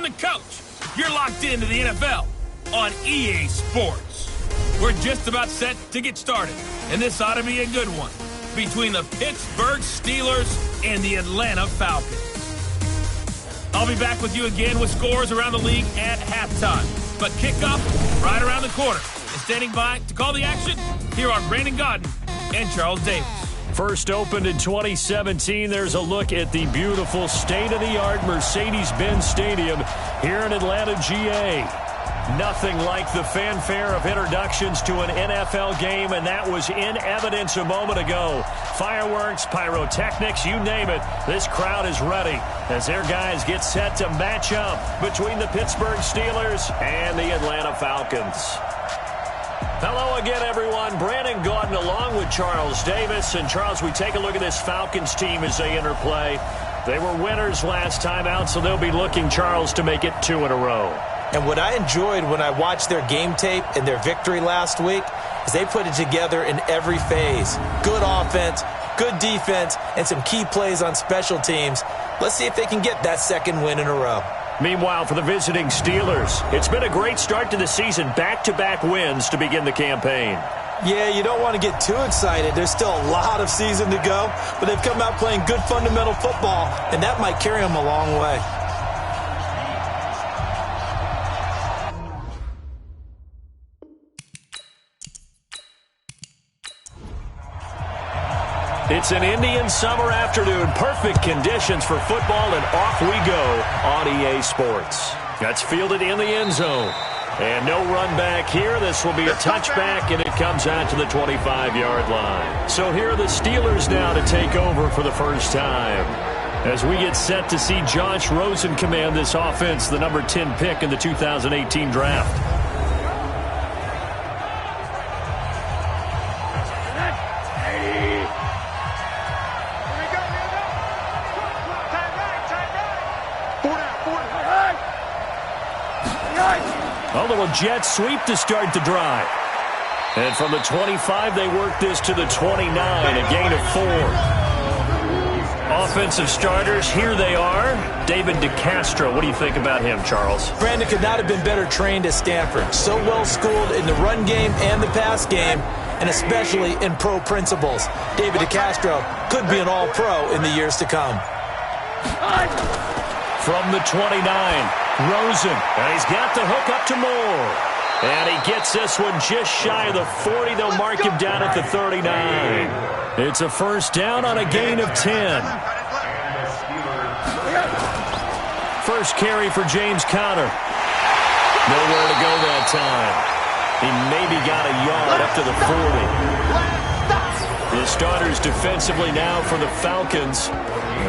the coach. You're locked into the NFL on EA Sports. We're just about set to get started, and this ought to be a good one between the Pittsburgh Steelers and the Atlanta Falcons. I'll be back with you again with scores around the league at halftime. But kickoff right around the corner. And standing by to call the action, here are Brandon Godden and Charles Davis. First opened in 2017, there's a look at the beautiful state-of-the-art Mercedes-Benz Stadium here in Atlanta, GA. Nothing like the fanfare of introductions to an NFL game, and that was in evidence a moment ago. Fireworks, pyrotechnics, you name it. This crowd is ready as their guys get set to match up between the Pittsburgh Steelers and the Atlanta Falcons. Hello again, everyone. Brandon Gaudin along with Charles Davis. And, Charles, we take a look at this Falcons team as they interplay. They were winners last time out, so they'll be looking, Charles, to make it 2 in a row. And what I enjoyed when I watched their game tape and their victory last week is they put it together in every phase. Good offense, good defense, and some key plays on special teams. Let's see if they can get that second win in a row. Meanwhile, for the visiting Steelers, it's been a great start to the season. Back-to-back wins to begin the campaign. Yeah, you don't want to get too excited. There's still a lot of season to go, but they've come out playing good fundamental football, and that might carry them a long way. It's an Indian summer afternoon. Perfect conditions for football, and off we go on EA Sports. That's fielded in the end zone. And no run back here. This will be a touchback, and it comes out to the 25-yard line. So here are the Steelers now to take over for the first time, as we get set to see Josh Rosen command this offense, the number 10 pick in the 2018 draft. A little jet sweep to start the drive. And from the 25, they work this to the 29, a gain of 4. Offensive starters, here they are. David DeCastro, what do you think about him, Charles? Brandon could not have been better trained at Stanford. So well schooled in the run game and the pass game, and especially in pro principles. David DeCastro could be an all-pro in the years to come. From the 29, Rosen, and he's got the hook up to Moore. And he gets this one just shy of the 40. They'll mark him down at the 39. It's a first down on a gain of 10. First carry for James Conner. Nowhere to go that time. He maybe got a yard up to the 40. The starters defensively now for the Falcons.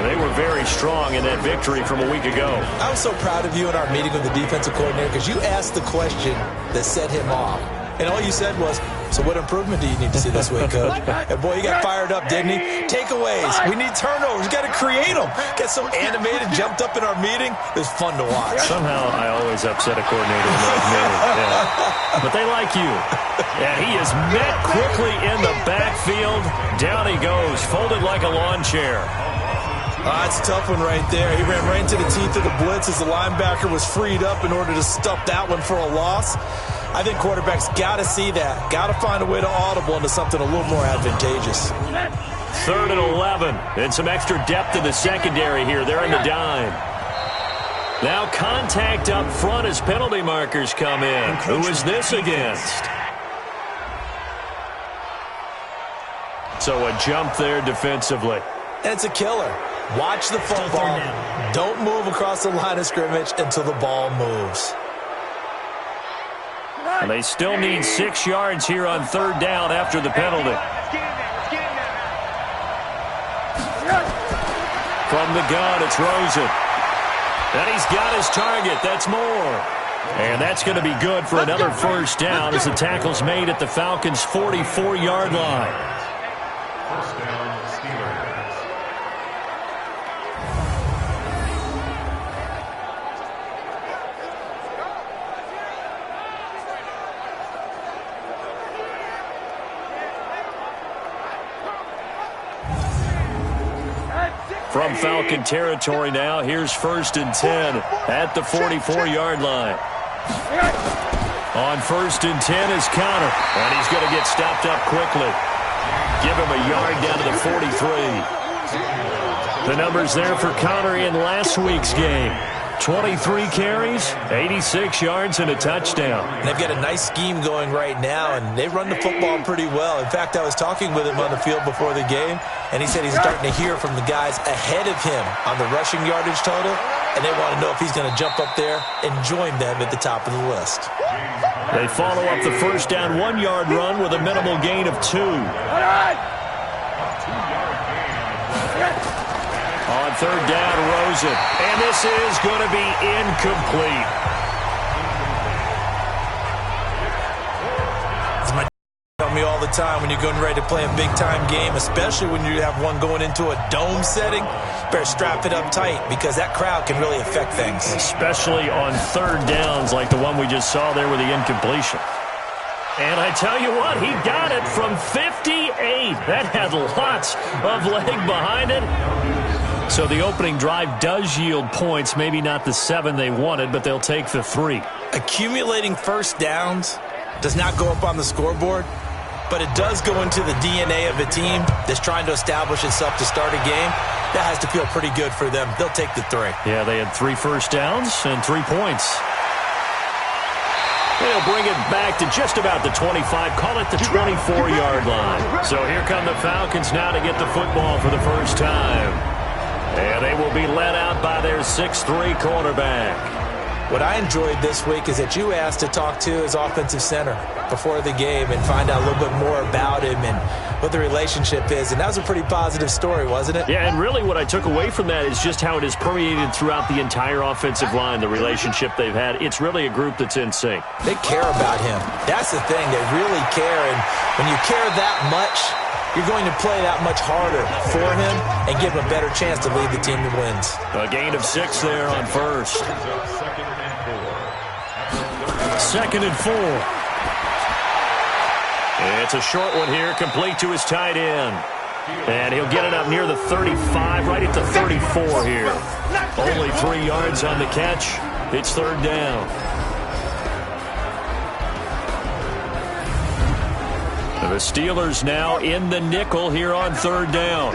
They were very strong in that victory from a week ago. I was so proud of you in our meeting with the defensive coordinator because you asked the question that set him off. And all you said was, so what improvement do you need to see this week, Coach? And boy, he got fired up, didn't he? Takeaways. We need turnovers. We got to create them. Get so animated, jumped up in our meeting. It was fun to watch. Somehow I always upset a coordinator in that meeting. Yeah. But they like you. And he is met quickly in the backfield. Down he goes, folded like a lawn chair. That's a tough one right there. He ran right into the teeth of the blitz as the linebacker was freed up in order to stuff that one for a loss. I think quarterbacks got to see that. Got to find a way to audible into something a little more advantageous. 3rd and 11. And some extra depth in the secondary here. They're in the dime. Now contact up front as penalty markers come in. Who is this against? So a jump there defensively. And it's a killer. Watch the football. Don't move across the line of scrimmage until the ball moves. And they still need 6 yards here on 3rd down after the penalty. From the gun, it's Rosen. And he's got his target. That's Moore. And that's going to be good for another first down as the tackle's made at the Falcons' 44-yard line. First down, Steelers. From Falcon territory now, here's 1st and 10 at the 44-yard line. On 1st and 10 is Connor, and he's going to get stopped up quickly. Give him a yard down to the 43. The numbers there for Connor in last week's game. 23 carries, 86 yards, and a touchdown. And they've got a nice scheme going right now, and they run the football pretty well. In fact, I was talking with him on the field before the game, and he said he's starting to hear from the guys ahead of him on the rushing yardage total, and they want to know if he's going to jump up there and join them at the top of the list. They follow up the first down 1-yard run with a minimal gain of 2. On 3rd down, Rosen. And this is going to be incomplete. As my tell me all the time, when you're going ready to play a big-time game, especially when you have one going into a dome setting, better strap it up tight because that crowd can really affect things. Especially on 3rd downs like the one we just saw there with the incompletion. And I tell you what, he got it from 58. That had lots of leg behind it. So the opening drive does yield points, maybe not the 7 they wanted, but they'll take the 3. Accumulating first downs does not go up on the scoreboard, but it does go into the DNA of a team that's trying to establish itself to start a game. That has to feel pretty good for them. They'll take the 3. Yeah, they had 3 first downs and 3 points. They'll bring it back to just about the 25, call it the 24-yard line. So here come the Falcons now to get the football for the first time. And they will be led out by their 6'3" quarterback. What I enjoyed this week is that you asked to talk to his offensive center before the game and find out a little bit more about him and what the relationship is. And that was a pretty positive story, wasn't it? Yeah, and really what I took away from that is just how it has permeated throughout the entire offensive line, the relationship they've had. It's really a group that's in sync. They care about him. That's the thing. They really care. And when you care that much, you're going to play that much harder for him and give him a better chance to lead the team that wins. A gain of 6 there on first. 2nd and 4. It's a short one here, complete to his tight end. And he'll get it up near the 35, right at the 34 here. Only 3 yards on the catch. It's 3rd down. The Steelers now in the nickel here on 3rd down.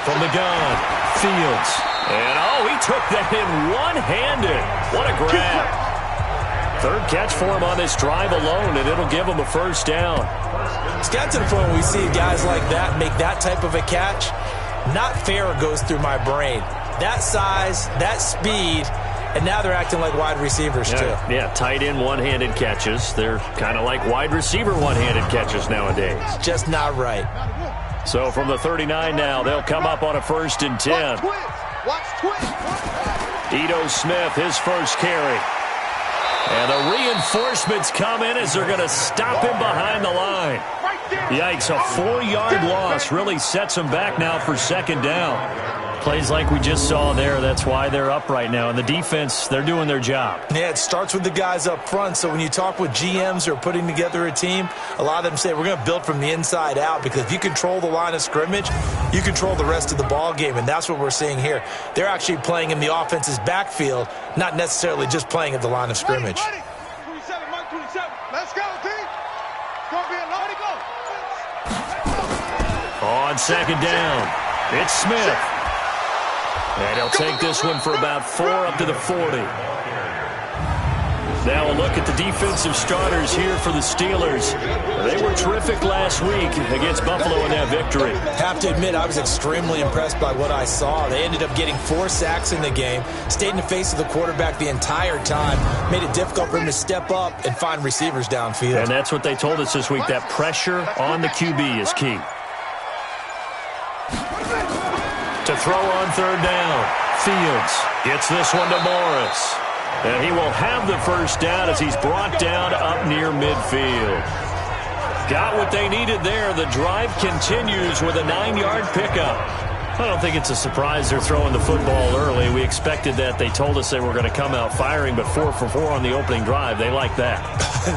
From the gun, Fields. And, he took that in one-handed. What a grab. 3rd catch for him on this drive alone, and it'll give him a first down. It's got to the point where we see guys like that make that type of a catch. Not fair goes through my brain. That size, that speed, and now they're acting like wide receivers, too. Yeah, tight end one-handed catches. They're kind of like wide receiver one-handed catches nowadays. Just not right. So from the 39 now, they'll come up on a 1st and 10. Ito Smith, his first carry. And the reinforcements come in as they're going to stop him behind the line. Yikes, a 4-yard loss really sets him back now for 2nd down. Plays like we just saw there, that's why they're up right now. And the defense, they're doing their job. Yeah, it starts with the guys up front. So when you talk with GMs who are putting together a team, a lot of them say we're going to build from the inside out, because if you control the line of scrimmage, you control the rest of the ball game, and that's what we're seeing here. They're actually playing in the offense's backfield, not necessarily just playing at the line of scrimmage. 27, Mike 27. Let's go, team. It's going to be a lot to go. On 2nd down, it's Smith. And he'll take this one for about 4 up to the 40. Now a look at the defensive starters here for the Steelers. They were terrific last week against Buffalo in that victory. Have to admit, I was extremely impressed by what I saw. They ended up getting 4 sacks in the game, stayed in the face of the quarterback the entire time, made it difficult for him to step up and find receivers downfield. And that's what they told us this week, that pressure on the QB is key. To throw on 3rd down, Fields gets this one to Morris. And he will have the first down as he's brought down up near midfield. Got what they needed there. The drive continues with a 9-yard pickup. I don't think it's a surprise they're throwing the football early. We expected that. They told us they were going to come out firing, but 4 for 4 on the opening drive. They like that.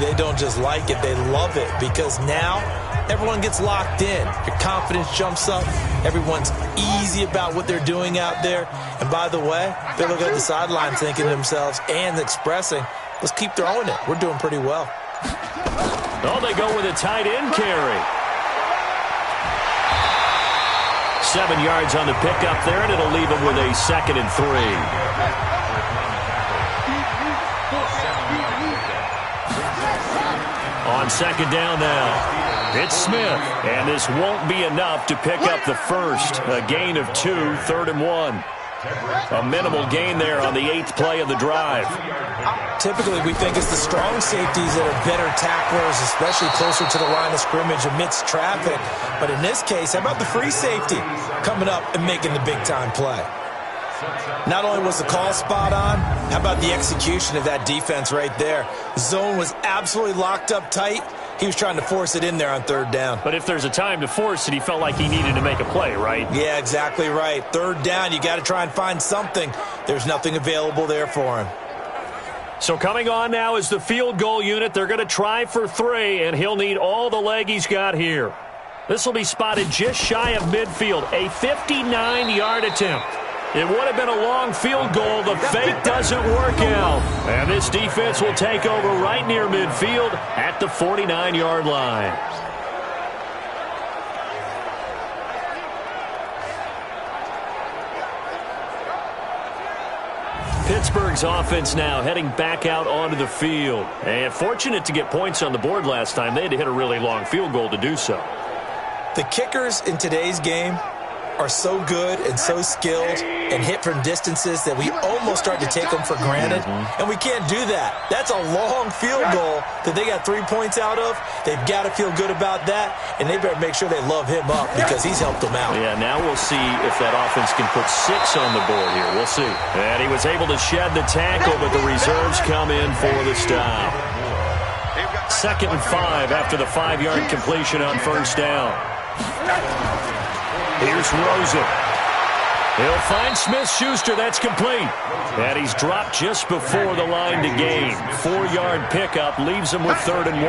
They don't just like it. They love it, because now everyone gets locked in. Your confidence jumps up. Everyone's easy about what they're doing out there. And by the way, they're looking at the sideline thinking to themselves and expressing, let's keep throwing it. We're doing pretty well. Oh, they go with a tight end carry. 7 yards on the pickup there, and it'll leave them with a 2nd and 3. On 2nd down now, it's Smith, and this won't be enough to pick up the first. A gain of 2, 3rd and 1. A minimal gain there on the 8th play of the drive. Typically, we think it's the strong safeties that are better tacklers, especially closer to the line of scrimmage amidst traffic. But in this case, how about the free safety coming up and making the big-time play? Not only was the call spot on, how about the execution of that defense right there? The zone was absolutely locked up tight. He was trying to force it in there on 3rd down. But if there's a time to force it, he felt like he needed to make a play, right? Yeah, exactly right. 3rd down, you got to try and find something. There's nothing available there for him. So coming on now is the field goal unit. They're going to try for 3, and he'll need all the leg he's got here. This will be spotted just shy of midfield, a 59-yard attempt. It would have been a long field goal. The fake doesn't work out. And this defense will take over right near midfield at the 49-yard line. Pittsburgh's offense now heading back out onto the field. And fortunate to get points on the board last time. They had to hit a really long field goal to do so. The kickers in today's game are so good and so skilled and hit from distances that we almost start to take them for granted. And we can't do that. That's a long field goal that they got 3 points out of. They've got to feel good about that, and they better make sure they love him up because he's helped them out. Yeah, now we'll see if that offense can put 6 on the board here. We'll see. And he was able to shed the tackle, but the reserves come in for the stop. 2nd and 5 after the 5-yard completion on 1st down. Here's Rosen. He'll find Smith-Schuster. That's complete. And he's dropped just before the line to gain. 4-yard pickup leaves him with 3rd and 1.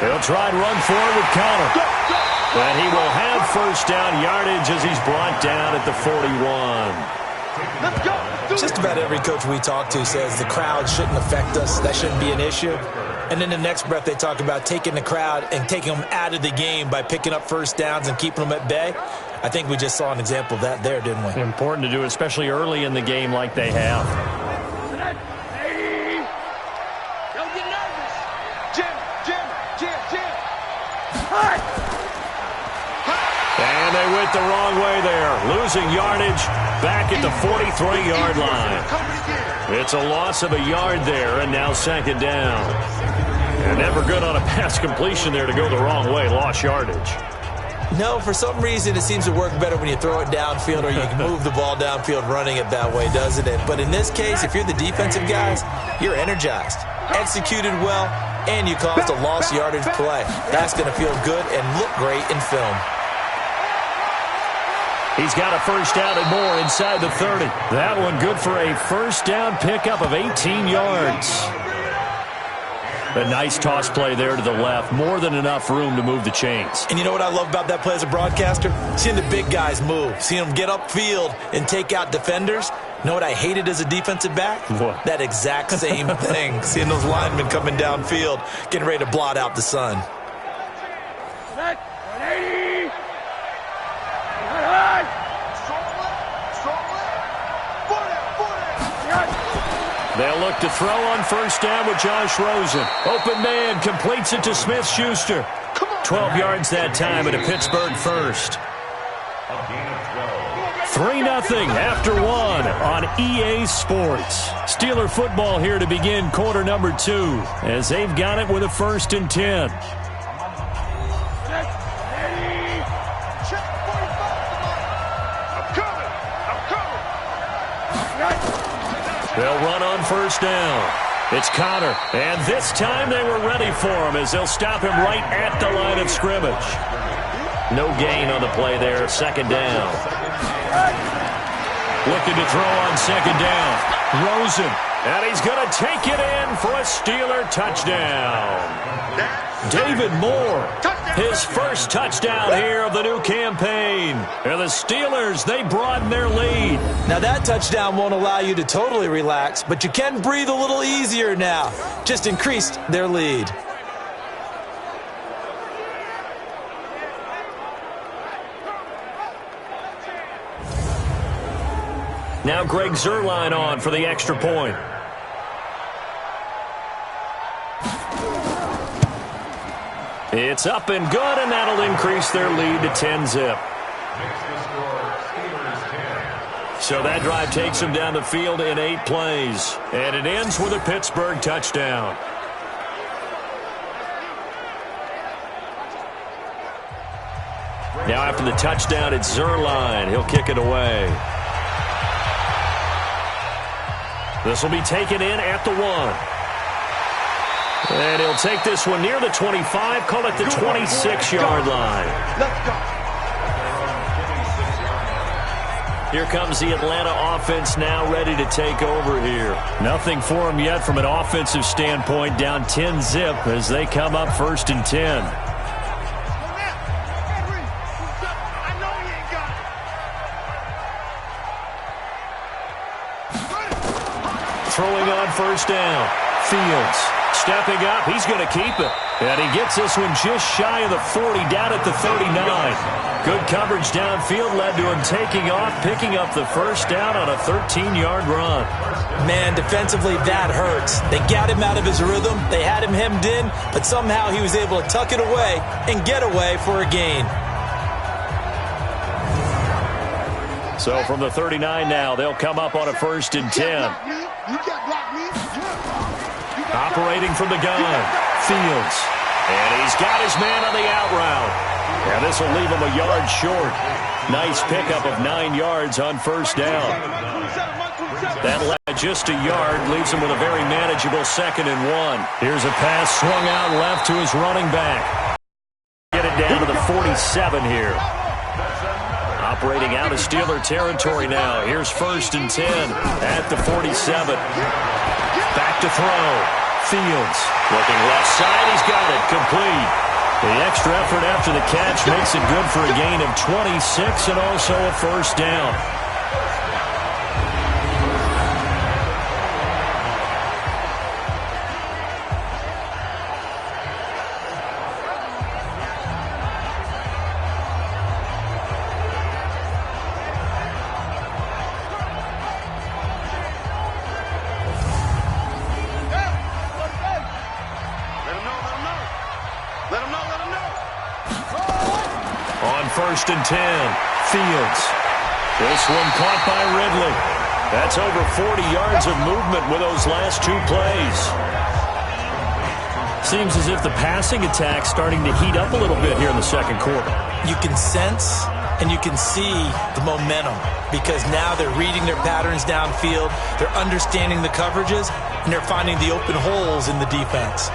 He'll try and run forward with Connor. And he will have 1st down yardage as he's brought down at the 41. Let's go. Just about every coach we talk to says the crowd shouldn't affect us. That shouldn't be an issue. And then the next breath they talk about taking the crowd and taking them out of the game by picking up 1st downs and keeping them at bay. I think we just saw an example of that there, didn't we? Important to do, especially early in the game like they have. Don't get nervous. Jim. And they went the wrong way there. Losing yardage back at the 43-yard line. It's a loss of a yard there, and now 2nd down. And never good on a pass completion there to go the wrong way. Lost yardage. No, for some reason it seems to work better when you throw it downfield or you can move the ball downfield running it that way, doesn't it? But in this case, if you're the defensive guys, you're energized, executed well, and you caused a lost yardage play. That's going to feel good and look great in film. He's got a 1st down and more inside the 30. That one good for a 1st down pickup of 18 yards. A nice toss play there to the left. More than enough room to move the chains. And you know what I love about that play as a broadcaster? Seeing the big guys move. Seeing them get upfield and take out defenders. You know what I hated as a defensive back? What? That exact same thing. Seeing those linemen coming downfield, getting ready to blot out the sun. 180. They'll look to throw on 1st down with Josh Rosen. Open man completes it to Smith-Schuster. 12 yards that time and a Pittsburgh 1st. 3-0 after 1 on EA Sports. Steeler football here to begin quarter number 2 as they've got it with a 1st and 10. They'll run on 1st down. It's Connor, and this time they were ready for him as they'll stop him right at the line of scrimmage. No gain on the play there, 2nd down. Looking to throw on 2nd down. Rosen And he's going to take it in for a Steeler touchdown. David Moore, his first touchdown here of the new campaign. And the Steelers, they broaden their lead. Now that touchdown won't allow you to totally relax, but you can breathe a little easier now. Just increased their lead. Now Greg Zuerlein on for the extra point. It's up and good, and that'll increase their lead to 10-zip. So that drive takes them down the field in 8 plays. And it ends with a Pittsburgh touchdown. Now after the touchdown, it's Zuerlein. He'll kick it away. This will be taken in at the 1. And he'll take this one near the 25, call it the 26-yard line. Let's go. Here comes the Atlanta offense now ready to take over here. Nothing for them yet from an offensive standpoint, down 10-zip as they come up 1st and 10. Throwing on 1st down. Fields stepping up. He's going to keep it. And he gets this one just shy of the 40, down at the 39. Good coverage downfield led to him taking off, picking up the 1st down on a 13-yard run. Man, defensively, that hurts. They got him out of his rhythm. They had him hemmed in, but somehow he was able to tuck it away and get away for a gain. So from the 39 now, they'll come up on a 1st and 10. Operating from the gun, Fields. And he's got his man on the out route. And this will leave him a yard short. Nice pickup of 9 yards on 1st down. That'll add just a yard, leaves him with a very manageable 2nd and 1. Here's a pass swung out left to his running back. Get it down to the 47 here. Operating out of Steeler territory now. Here's 1st and 10 at the 47. Back to throw. Fields looking left side. He's got it. Complete. The extra effort after the catch makes it good for a gain of 26 and also a 1st down. On 1st and 10, Fields. This one caught by Ridley. That's over 40 yards of movement with those last 2 plays. Seems as if the passing attack's starting to heat up a little bit here in the 2nd quarter. You can sense and you can see the momentum because now they're reading their patterns downfield, they're understanding the coverages, and they're finding the open holes in the defense.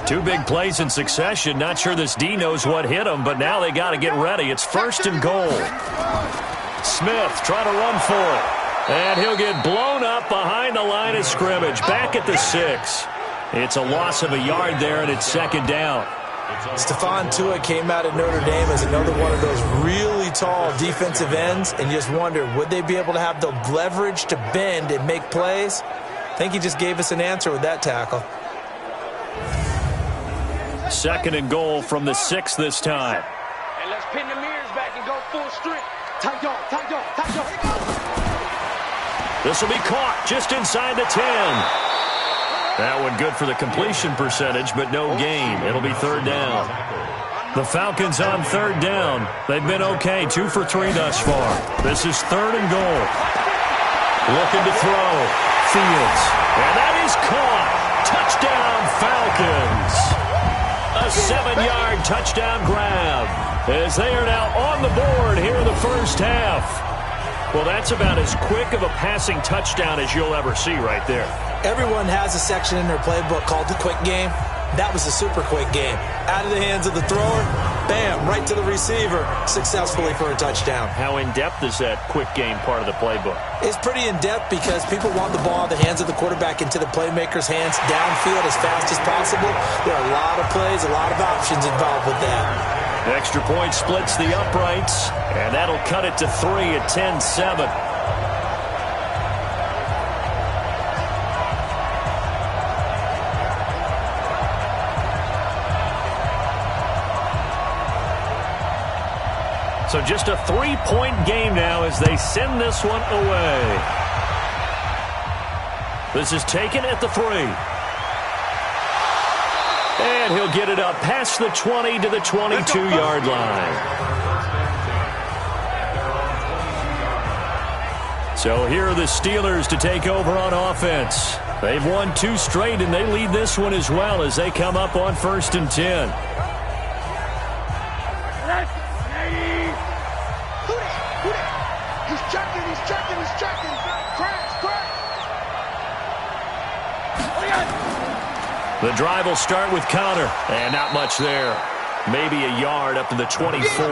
2 big plays in succession. Not sure this D knows what hit him, but now they got to get ready. It's 1st and goal. Smith trying to run for it. And he'll get blown up behind the line of scrimmage. Back at the 6. It's a loss of a yard there, and it's 2nd down. Stephon Tua came out of Notre Dame as another one of those really tall defensive ends, and just wondered, would they be able to have the leverage to bend and make plays? I think he just gave us an answer with that tackle. 2nd and goal from the 6 this time. And let's pin the mirrors back and go full strength. Tight dog, tight dog, tight dog. This will be caught just inside the 10. That one good for the completion percentage, but no gain. It'll be 3rd down. The Falcons on 3rd down. They've been okay, 2 for 3 thus far. This is 3rd and goal. Looking to throw. Fields. And that is caught. Touchdown, Falcons. A 7-yard touchdown grab as they are now on the board here in the 1st half. Well, that's about as quick of a passing touchdown as you'll ever see right there. Everyone has a section in their playbook called the quick game. That was a super quick game. Out of the hands of the thrower, Bam, right to the receiver, successfully for a touchdown. How in-depth is that quick game part of the playbook? It's pretty in-depth because people want the ball in the hands of the quarterback into the playmaker's hands downfield as fast as possible. There are a lot of plays, a lot of options involved with that. Extra point splits the uprights, and that'll cut it to 3 at 10-7. So just a 3-point game now as they send this one away. This is taken at the 3. And he'll get it up past the 20 to the 22-yard line. So here are the Steelers to take over on offense. They've won 2 straight, and they lead this one as well as they come up on 1st and 10. The drive will start with Connor, and not much there. Maybe a yard up to the 24.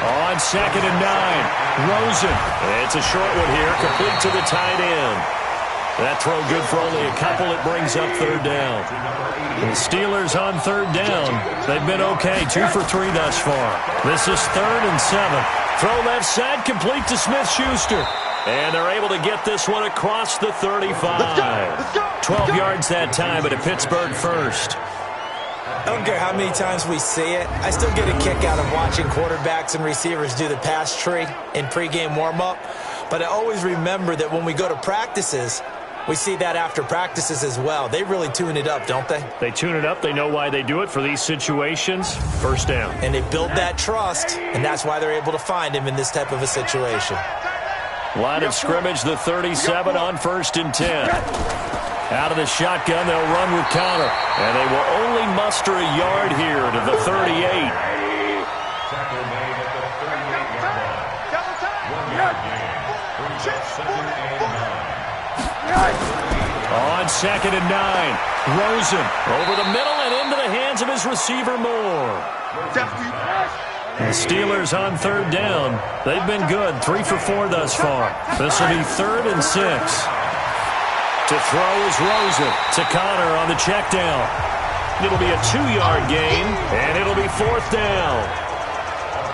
On 2nd and 9, Rosen. It's a short one here, complete to the tight end. That throw good for only a couple. It brings up 3rd down. The Steelers on 3rd down. They've been okay, 2 for 3 thus far. This is 3rd and 7. Throw left side, complete to Smith-Schuster. And they're able to get this one across the 35. 12 yards that time, but a Pittsburgh first. I don't care how many times we see it. I still get a kick out of watching quarterbacks and receivers do the pass tree in pregame warm-up. But I always remember that when we go to practices, we see that after practices as well. They really tune it up, don't they? They tune it up. They know why they do it for these situations. 1st down. And they build that trust, and that's why they're able to find him in this type of a situation. Line of scrimmage, the 37 on 1st and 10. Out of the shotgun, they'll run with Connor. And they will only muster a yard here to the 38. On 2nd and 9, Rosen over the middle and into the hands of his receiver Moore. The Steelers on 3rd down. They've been good, 3 for 4 thus far. This will be 3rd and 6. To throw is Rosen to Connor on the check down. It'll be a 2-yard gain, and it'll be 4th down.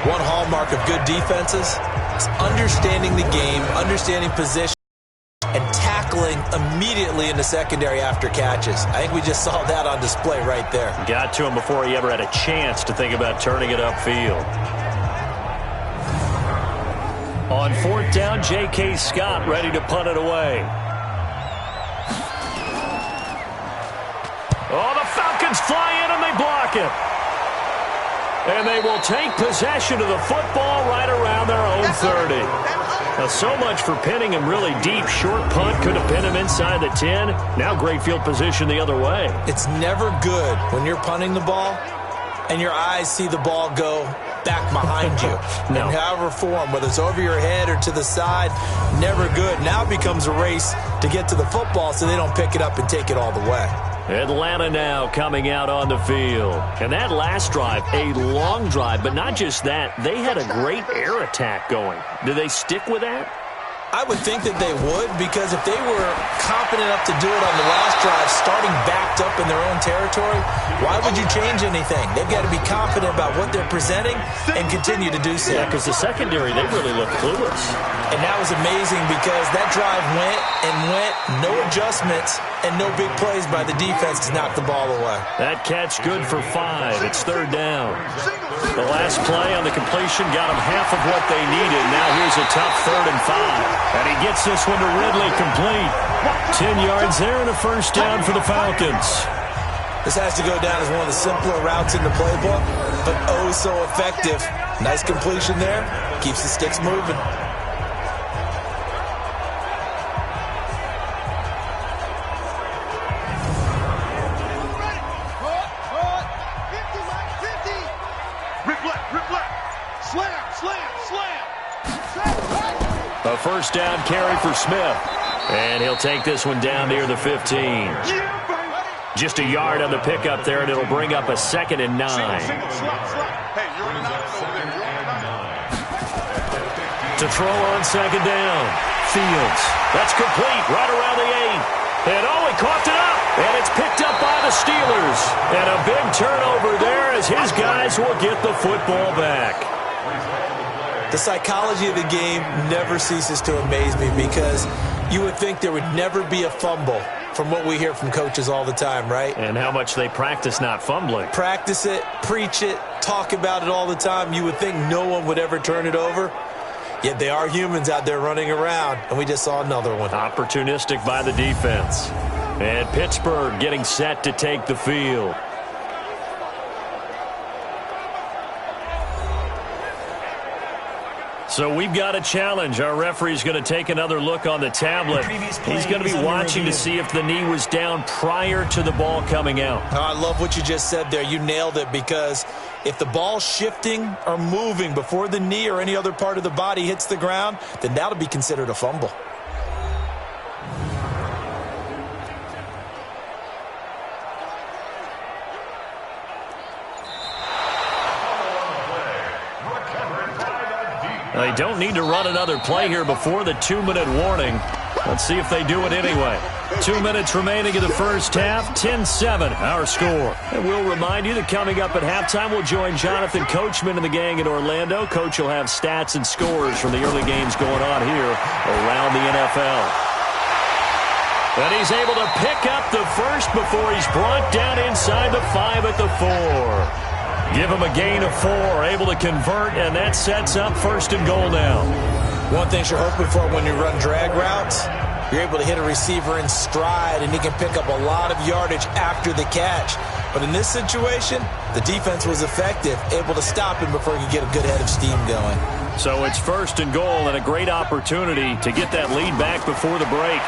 One hallmark of good defenses is understanding the game, understanding position, and tackling immediately in the secondary after catches. I think we just saw that on display right there. Got to him before he ever had a chance to think about turning it upfield. On 4th down, J.K. Scott ready to punt it away. Oh, the Falcons fly in and they block it. And they will take possession of the football right around their own 30. Now, so much for pinning him really deep. Short punt could have pinned him inside the 10. Now great field position the other way. It's never good when you're punting the ball and your eyes see the ball go back behind you. No. In however form, whether it's over your head or to the side, never good. Now it becomes a race to get to the football so they don't pick it up and take it all the way. Atlanta now coming out on the field. And that last drive, a long drive, but not just that. They had a great air attack going. Do they stick with that? I would think that they would, because if they were confident enough to do it on the last drive, starting backed up in their own territory, why would you change anything? They've got to be confident about what they're presenting and continue to do so. Yeah, because the secondary, they really looked clueless. And that was amazing because that drive went and went, no adjustments, and no big plays by the defense to knock the ball away. That catch good for 5. It's 3rd down. The last play on the completion got them half of what they needed. Now here's a tough 3rd and 5. And he gets this one to Ridley complete. 10 yards there and a 1st down for the Falcons. This has to go down as one of the simpler routes in the playbook, but oh so effective. Nice completion there. Keeps the sticks moving. Slam. A 1st down carry for Smith. And he'll take this one down near the 15. Just a yard on the pickup there, and it'll bring up a 2nd and 9. To throw on 2nd down. Fields. That's complete right around the 8. And he coughed it up. And it's picked up by the Steelers. And a big turnover there as his guys will get the football back. The psychology of the game never ceases to amaze me because you would think there would never be a fumble from what we hear from coaches all the time, right? And how much they practice not fumbling. Practice it, preach it, talk about it all the time. You would think no one would ever turn it over. Yet they are humans out there running around, and we just saw another one. Opportunistic by the defense. And Pittsburgh getting set to take the field. So we've got a challenge. Our referee's going to take another look on the tablet. He's going to be watching to see if the knee was down prior to the ball coming out. Oh, I love what you just said there. You nailed it, because if the ball's shifting or moving before the knee or any other part of the body hits the ground, then that'll be considered a fumble. They don't need to run another play here before the 2-minute warning. Let's see if they do it anyway. 2 minutes remaining in the first half. 10-7, our score. And we'll remind you that coming up at halftime, we'll join Jonathan Coachman and the gang in Orlando. Coach will have stats and scores from the early games going on here around the NFL. And he's able to pick up the first before he's brought down inside the 5 at the 4. Give him a gain of 4, able to convert, and that sets up 1st and goal now. One thing you're hoping for when you run drag routes, you're able to hit a receiver in stride, and he can pick up a lot of yardage after the catch. But in this situation, the defense was effective, able to stop him before he could get a good head of steam going. So it's 1st and goal, and a great opportunity to get that lead back before the break.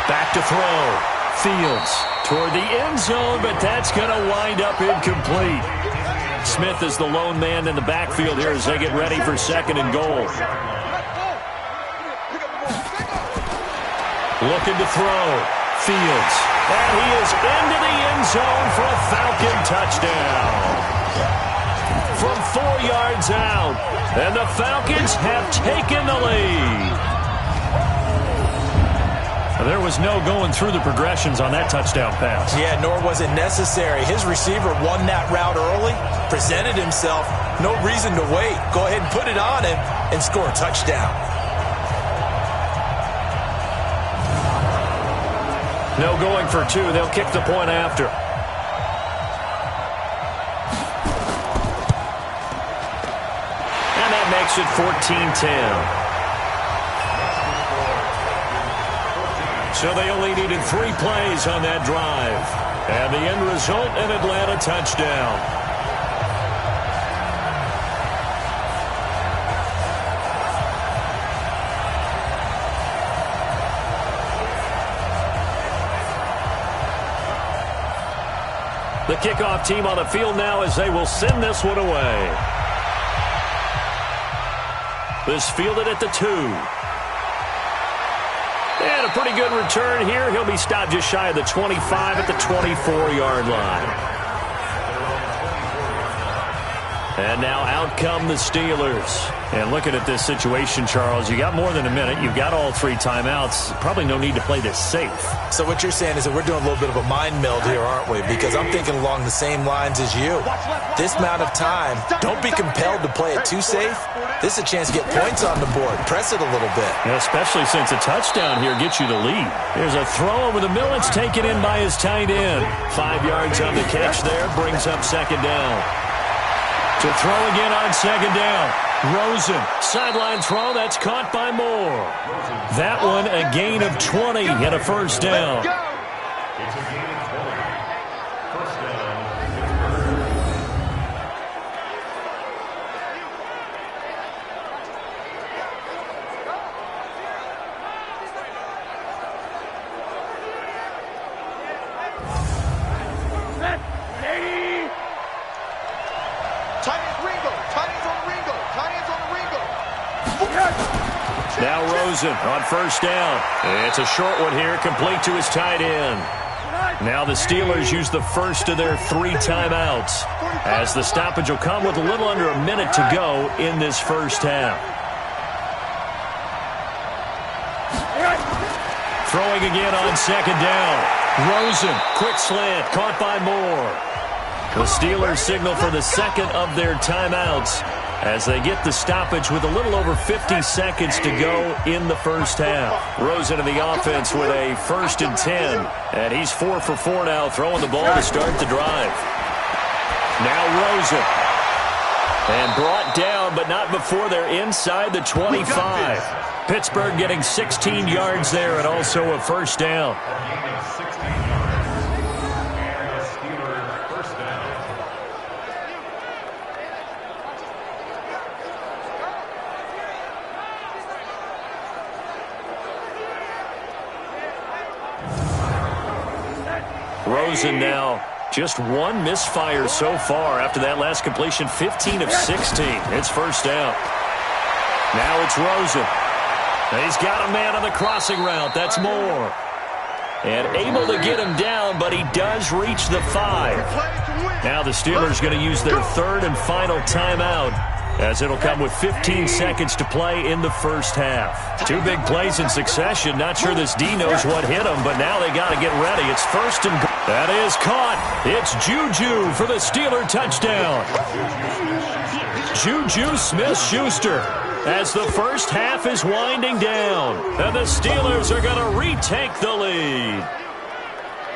Back to throw. Fields toward the end zone, but that's going to wind up incomplete. Smith is the lone man in the backfield here as they get ready for 2nd and goal. Looking to throw. Fields. And he is into the end zone for a Falcon touchdown. From 4 yards out. And the Falcons have taken the lead. There was no going through the progressions on that touchdown pass. Yeah, nor was it necessary. His receiver won that route early, presented himself. No reason to wait. Go ahead and put it on him and score a touchdown. No going for 2. They'll kick the point after. And that makes it 14-10. So they only needed 3 plays on that drive. And the end result, an Atlanta touchdown. The kickoff team on the field now as they will send this one away. This fielded at the 2. And a pretty good return here. He'll be stopped just shy of the 25 at the 24-yard line. And now out come the Steelers. And looking at this situation, Charles, you got more than a minute. You've got all 3 timeouts. Probably no need to play this safe. So what you're saying is that we're doing a little bit of a mind meld here, aren't we? Because I'm thinking along the same lines as you. This amount of time, don't be compelled to play it too safe. This is a chance to get points on the board. Press it a little bit. Yeah, especially since a touchdown here gets you the lead. There's a throw over the middle. It's taken in by his tight end. 5 yards on the catch there. Brings up 2nd down. To throw again on 2nd down. Rosen. Sideline throw. That's caught by Moore. That one a gain of 20 and a 1st down. It's a gain of 20. 1st down. Rosen on first down. It's a short one here, complete to his tight end. Now the Steelers use the first of their 3 timeouts, as the stoppage will come with a little under a minute to go in this first half. Throwing again on second down. Rosen, quick slant, caught by Moore. The Steelers signal for the second of their timeouts as they get the stoppage with a little over 50 seconds to go in the first half. Rosen in the offense with a 1st and 10. And he's 4 for 4 now, throwing the ball to start the drive. Now Rosen. And brought down, but not before they're inside the 25. Pittsburgh getting 16 yards there and also a first down. Rosen now just 1 misfire so far after that last completion, 15 of 16. It's first down. Now it's Rosen. He's got a man on the crossing route. That's Moore. And able to get him down, but he does reach the 5. Now the Steelers going to use their 3rd and final timeout, as it'll come with 15 seconds to play in the first half. 2 big plays in succession. Not sure this D knows what hit him, but now they got to get ready. It's first and goal. That is caught. It's Juju for the Steeler touchdown. Juju Smith-Schuster, as the first half is winding down, and the Steelers are going to retake the lead.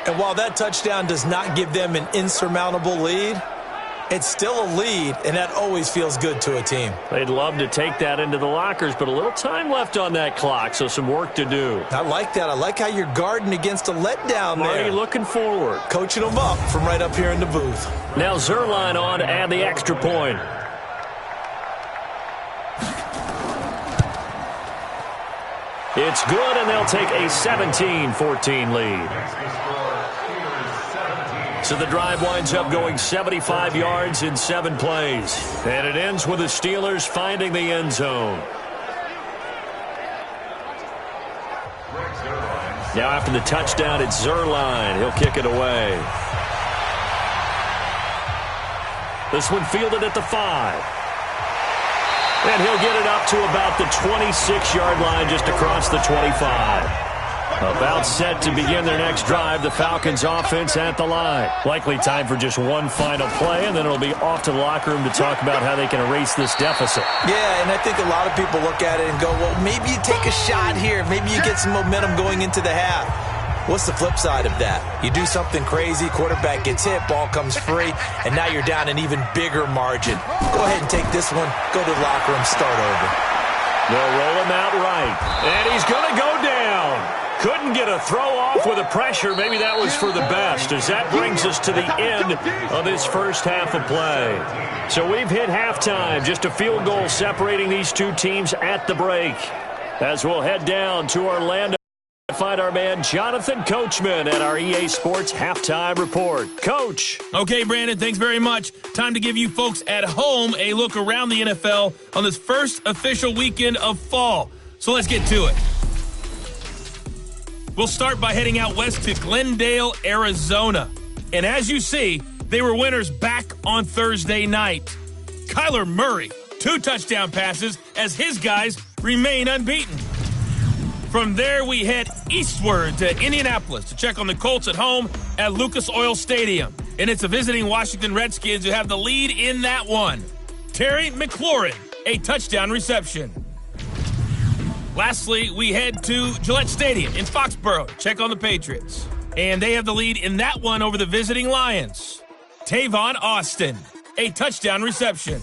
And while that touchdown does not give them an insurmountable lead, it's still a lead, and that always feels good to a team. They'd love to take that into the lockers, but a little time left on that clock, so some work to do. I like that. I like how you're guarding against a letdown there. Already looking forward. Coaching them up from right up here in the booth. Now Zerline on to add the extra point. It's good, and they'll take a 17-14 lead. So the drive winds up going 75 yards in 7 plays. And it ends with the Steelers finding the end zone. Now after the touchdown, it's Zerline. He'll kick it away. This one fielded at the 5. And he'll get it up to about the 26-yard line, just across the 25. About set to begin their next drive, the Falcons offense at the line. Likely time for just one final play, and then it'll be off to the locker room to talk about how they can erase this deficit. Yeah, and I think a lot of people look at it and go, well, maybe you take a shot here. Maybe you get some momentum going into the half. What's the flip side of that? You do something crazy, quarterback gets hit, ball comes free, and now you're down an even bigger margin. Go ahead and take this one, go to the locker room, start over. They'll roll him out right, and he's going to go down. Couldn't get a throw off with the pressure. Maybe that was for the best, as that brings us to the end of this first half of play. So we've hit halftime, just a field goal separating these 2 teams at the break. As we'll head down to Orlando to find our man Jonathan Coachman at our EA Sports Halftime Report. Coach. Okay, Brandon, thanks very much. Time to give you folks at home a look around the NFL on this first official weekend of fall. So let's get to it. We'll start by heading out west to Glendale, Arizona. And as you see, they were winners back on Thursday night. Kyler Murray, 2 touchdown passes as his guys remain unbeaten. From there, we head eastward to Indianapolis to check on the Colts at home at Lucas Oil Stadium. And it's the visiting Washington Redskins who have the lead in that one. Terry McLaurin, a touchdown reception. Lastly, we head to Gillette Stadium in Foxborough to check on the Patriots. And they have the lead in that one over the visiting Lions. Tavon Austin, a touchdown reception.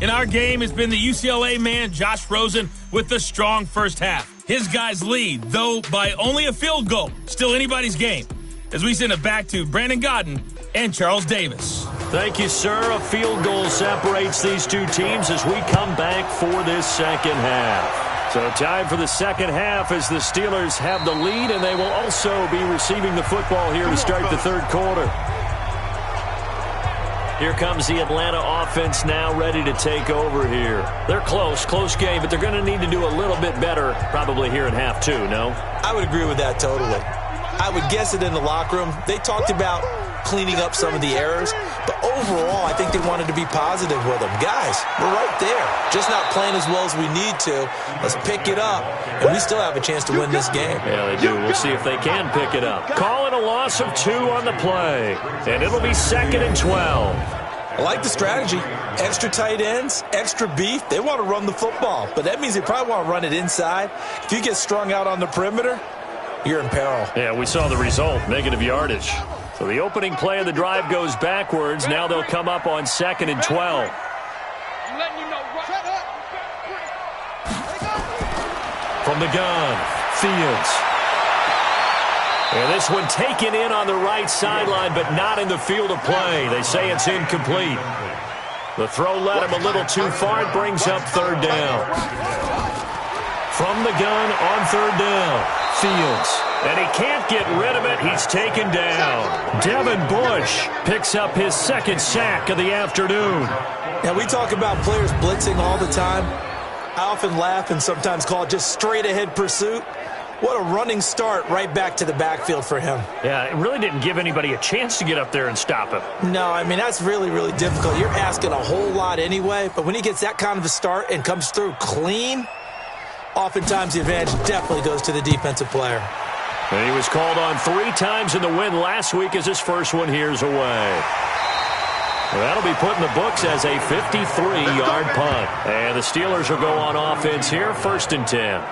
In our game has been the UCLA man, Josh Rosen, with the strong first half. His guys lead, though by only a field goal. Still anybody's game. As we send it back to Brandon Godden and Charles Davis. Thank you, sir. A field goal separates these 2 teams as we come back for this second half. So time for the second half as the Steelers have the lead, and they will also be receiving the football here to start the third quarter. Here comes the Atlanta offense now ready to take over here. They're close game, but they're going to need to do a little bit better probably here in half two, no? I would agree with that totally. I would guess it in the locker room. They talked about cleaning up some of the errors, but overall, I think they wanted to be positive with them. Guys, we're right there. Just not playing as well as we need to. Let's pick it up, and we still have a chance to win this game. Yeah, they do. We'll see if they can pick it up. Calling a loss of 2 on the play, and it'll be 2nd and 12. I like the strategy. Extra tight ends, extra beef. They want to run the football, but that means they probably want to run it inside. If you get strung out on the perimeter, you're in peril. Yeah, we saw the result, negative yardage. So the opening play of the drive goes backwards. Now they'll come up on 2nd and 12. From the gun, Fields. And this one taken in on the right sideline, but not in the field of play. They say it's incomplete. The throw led him a little too far. It brings up 3rd down. From the gun on 3rd down, Fields. And he can't get rid of it. He's taken down. Devin Bush picks up his 2nd sack of the afternoon. Now, we talk about players blitzing all the time. I often laugh and sometimes call it just straight-ahead pursuit. What a running start right back to the backfield for him. Yeah, it really didn't give anybody a chance to get up there and stop him. No, I mean, that's really, really difficult. You're asking a whole lot anyway, but when he gets that kind of a start and comes through clean, oftentimes the advantage definitely goes to the defensive player. And he was called on 3 times in the win last week as his first one here's away. Well, that'll be put in the books as a 53-yard punt. And the Steelers will go on offense here, 1st and 10.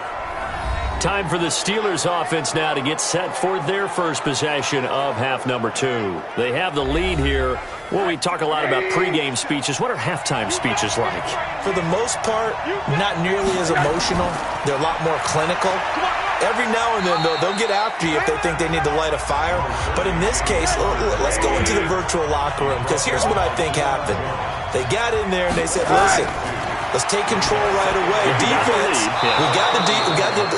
Time for the Steelers offense now to get set for their first possession of half number 2. They have the lead here. Well, we talk a lot about pregame speeches. What are halftime speeches like? For the most part, not nearly as emotional. They're a lot more clinical. Every now and then, they'll get after you if they think they need to light a fire. But in this case, let's go into the virtual locker room, because here's what I think happened. They got in there and they said, listen, let's take control right away. Defense, we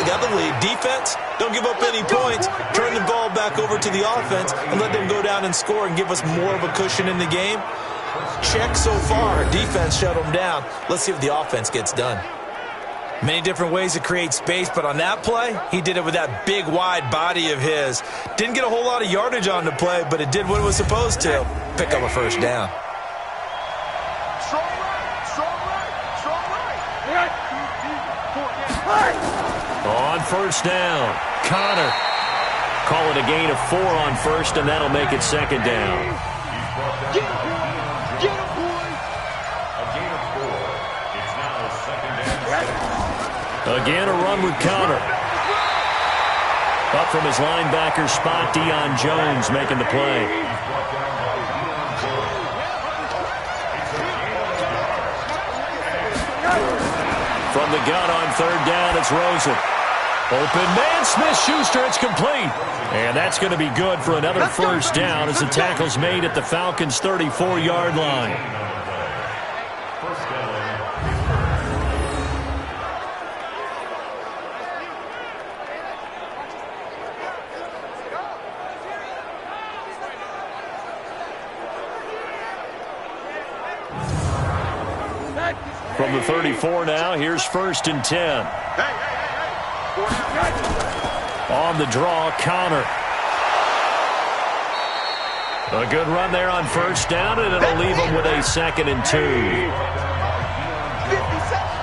got the lead. Defense, don't give up any points. Turn the ball back over to the offense and let them go down and score and give us more of a cushion in the game. Check so far. Defense shut them down. Let's see if the offense gets done. Many different ways to create space, but on that play, he did it with that big, wide body of his. Didn't get a whole lot of yardage on the play, but it did what it was supposed to. Pick up a 1st down. On 1st down, Connor. Call it a gain of 4 on 1st, and that'll make it 2nd down. Get him, boys. A gain of 4. It's now 2nd down. Again, a run with Connor. Up from his linebacker spot, Deion Jones making the play. From the gun on 3rd down, it's Rosen. Open man, Smith-Schuster, it's complete. And that's going to be good for another 1st down as the tackle's made at the Falcons' 34-yard line. From the 34 now, here's 1st and 10. On the draw, Connor. A good run there on 1st down, and it'll leave him with a 2nd and 2. 50 seconds.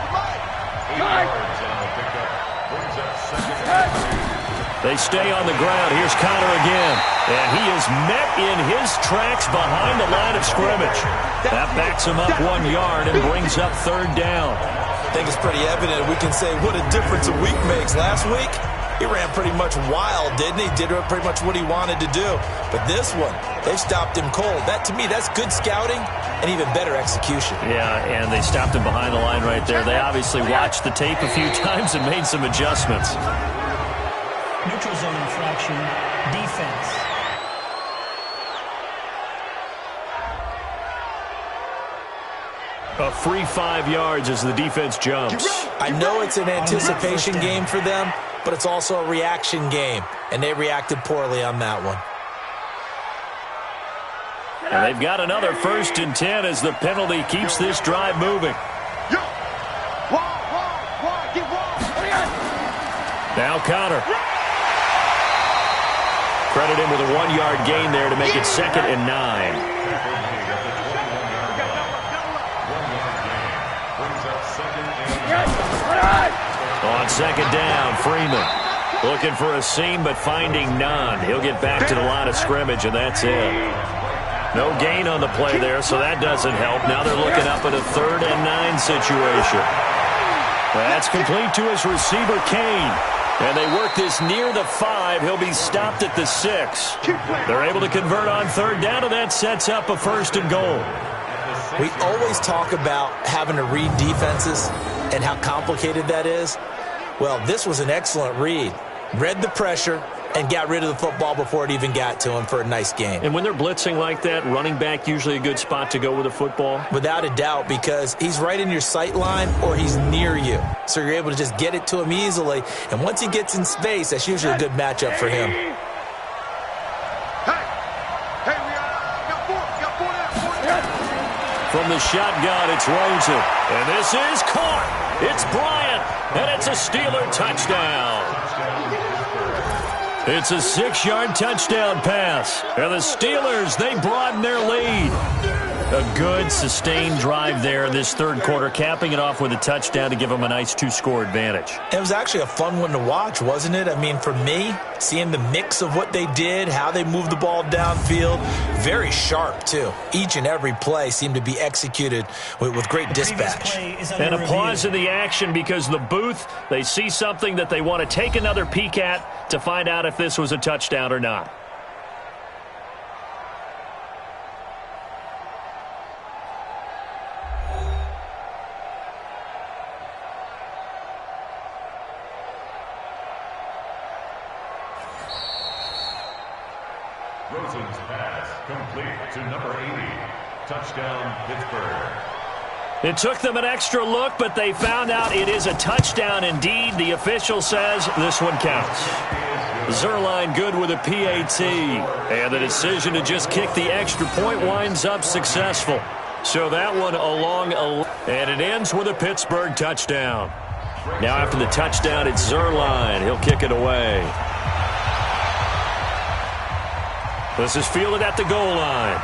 They stay on the ground. Here's Connor again. And he is met in his tracks behind the line of scrimmage. That backs him up 1 yard and brings up 3rd down. I think it's pretty evident. We can say what a difference a week makes. Last week, he ran pretty much wild, didn't he? Did pretty much what he wanted to do. But this one, they stopped him cold. That, to me, that's good scouting and even better execution. Yeah, and they stopped him behind the line right there. They obviously watched the tape a few times and made some adjustments. Neutral zone infraction, defense. A free 5 yards as the defense jumps. I know it's an anticipation game for them, but it's also a reaction game, and they reacted poorly on that one. And they've got another 1st and 10 as the penalty keeps this drive moving. Now Connor. Credit him with a 1-yard gain there to make it 2nd and 9. On 2nd down, Freeman looking for a seam but finding none. He'll get back to the line of scrimmage, and that's it. No gain on the play there, so that doesn't help. Now they're looking up at a 3rd and 9 situation. That's complete to his receiver, Kane. And they work this near the 5. He'll be stopped at the 6. They're able to convert on 3rd down, and that sets up a 1st and goal. We always talk about having to read defenses and how complicated that is. Well, this was an excellent read. Read the pressure and got rid of the football before it even got to him for a nice gain. And when they're blitzing like that, running back usually a good spot to go with the football? Without a doubt, because he's right in your sight line or he's near you. So you're able to just get it to him easily. And once he gets in space, that's usually a good matchup for him. From the shotgun, it's Rosen. And this is caught. It's Bryant. And it's a Steeler touchdown. It's a 6-yard touchdown pass. And the Steelers, they broaden their lead. A good, sustained drive there in this 3rd quarter, capping it off with a touchdown to give them a nice 2-score advantage. It was actually a fun one to watch, wasn't it? I mean, for me, seeing the mix of what they did, how they moved the ball downfield, very sharp, too. Each and every play seemed to be executed with great dispatch. And a pause in the action because the booth, they see something that they want to take another peek at to find out if this was a touchdown or not. Rosen's pass complete to number 80. Touchdown, Pittsburgh. It took them an extra look, but they found out it is a touchdown indeed. The official says this one counts. Zerline good with a PAT. And the decision to just kick the extra point winds up successful. So that one and it ends with a Pittsburgh touchdown. Now after the touchdown, it's Zerline. He'll kick it away. This is fielded at the goal line.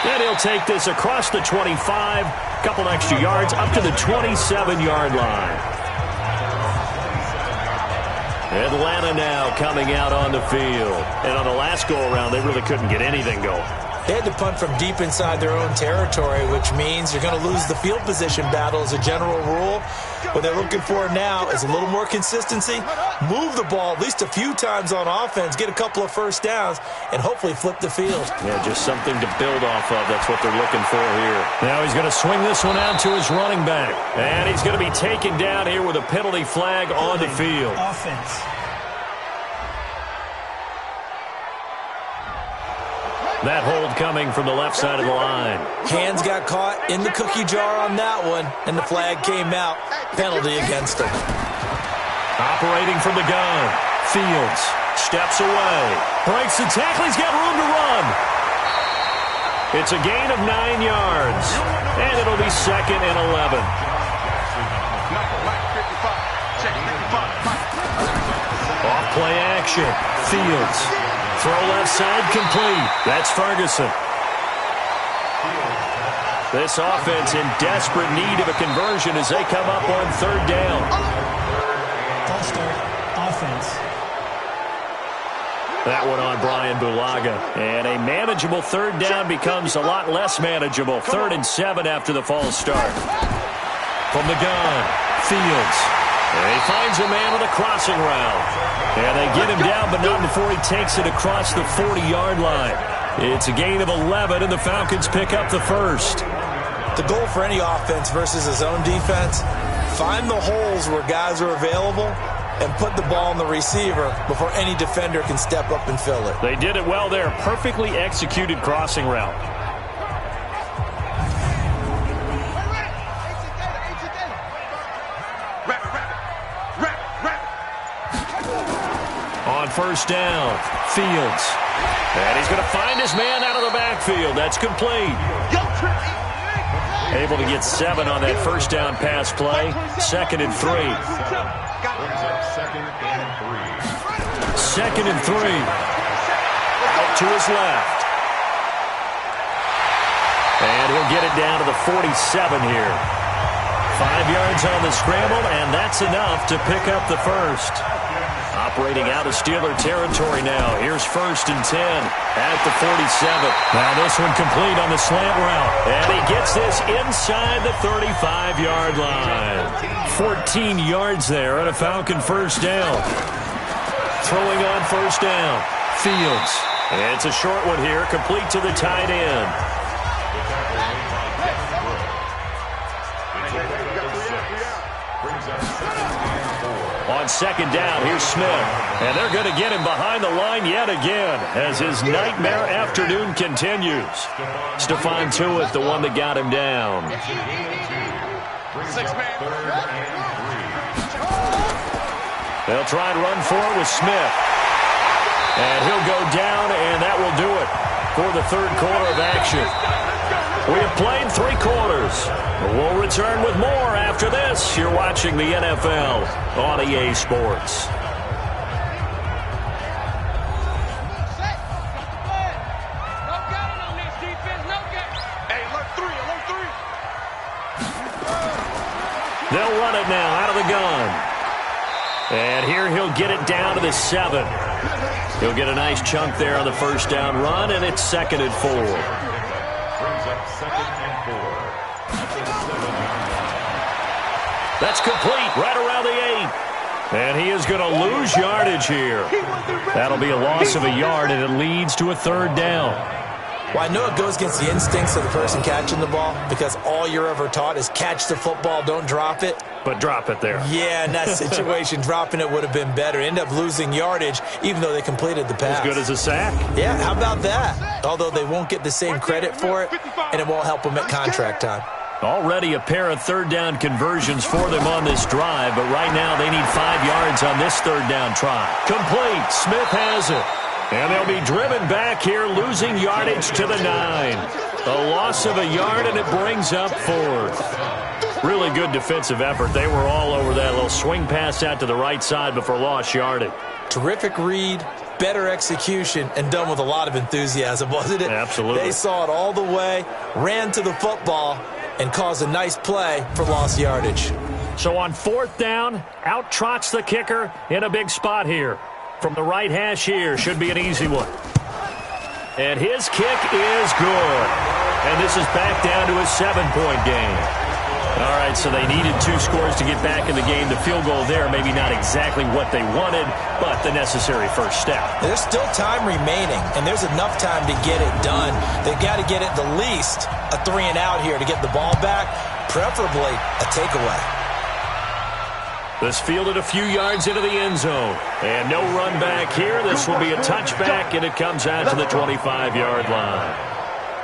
And he'll take this across the 25, couple extra yards, up to the 27-yard line. Atlanta now coming out on the field. And on the last go-around, they really couldn't get anything going. They had to punt from deep inside their own territory, which means you're going to lose the field position battle as a general rule. What they're looking for now is a little more consistency, move the ball at least a few times on offense, get a couple of 1st downs, and hopefully flip the field. Yeah, just something to build off of. That's what they're looking for here. Now he's going to swing this one out to his running back. And he's going to be taken down here with a penalty flag on the field. Offense. That hold coming from the left side of the line. Hands got caught in the cookie jar on that one, and the flag came out. Penalty against him. Operating from the gun. Fields steps away. Breaks the tackle. He's got room to run. It's a gain of 9 yards. And it'll be 2nd and 11. Off play action. Fields. Throw left side complete. That's Ferguson. This offense in desperate need of a conversion as they come up on 3rd down. False start. Offense. That one on Brian Bulaga. And a manageable 3rd down becomes a lot less manageable. 3rd and 7 after the false start. From the gun, Fields. And he finds a man on a crossing route. And they get him down, but not before he takes it across the 40-yard line. It's a gain of 11, and the Falcons pick up the 1st. The goal for any offense versus his own defense, find the holes where guys are available and put the ball on the receiver before any defender can step up and fill it. They did it well there. Perfectly executed crossing route. On first down, Fields. And he's going to find his man out of the backfield. That's complete. Able to get 7 on that first down pass play. 2nd and 3. Second and 3. Out to his left. And he'll get it down to the 47 here. 5 yards on the scramble, and that's enough to pick up the first. Operating out of Steeler territory now. Here's 1st and 10 at the 47. Now this one complete on the slant route. And he gets this inside the 35-yard line. 14 yards there on a Falcon first down. Throwing on first down. Fields. It's a short one here, complete to the tight end. On 2nd down, here's Smith. And they're going to get him behind the line yet again as his nightmare afternoon continues. Stephon Tuitt, the one that got him down. They'll try and run for it with Smith. And he'll go down, and that will do it for the 3rd quarter of action. We have played 3 quarters. We'll return with more after this. You're watching the NFL on EA Sports. They'll run it now out of the gun. And here he'll get it down to the 7. He'll get a nice chunk there on the first down run, and it's 2nd and 4. That's complete right around the 8. And he is going to lose yardage here. That'll be a loss of a yard, and it leads to a 3rd down. Well, I know it goes against the instincts of the person catching the ball because all you're ever taught is catch the football, don't drop it. But drop it there. Yeah, in that situation, dropping it would have been better. End up losing yardage, even though they completed the pass. As good as a sack. Yeah, how about that? Although they won't get the same credit for it, and it won't help them at contract time. Already a pair of 3rd down conversions for them on this drive, but right now they need 5 yards on this 3rd down try. Complete. Smith has it. And they'll be driven back here, losing yardage to the 9. A loss of a yard, and it brings up 4th. Really good defensive effort. They were all over that little swing pass out to the right side before lost yardage. Terrific read, better execution, and done with a lot of enthusiasm, wasn't it? Absolutely. They saw it all the way, ran to the football, and caused a nice play for lost yardage. So on 4th down, out trots the kicker in a big spot here. From the right hash here, should be an easy one. And his kick is good. And this is back down to a 7-point game. All right, so they needed 2 scores to get back in the game. The field goal there, maybe not exactly what they wanted, but the necessary first step. There's still time remaining, and there's enough time to get it done. They've got to get it the least a 3-and-out here to get the ball back, preferably a takeaway. This fielded a few yards into the end zone. And no run back here. This will be a touchback, and it comes out to the 25-yard line.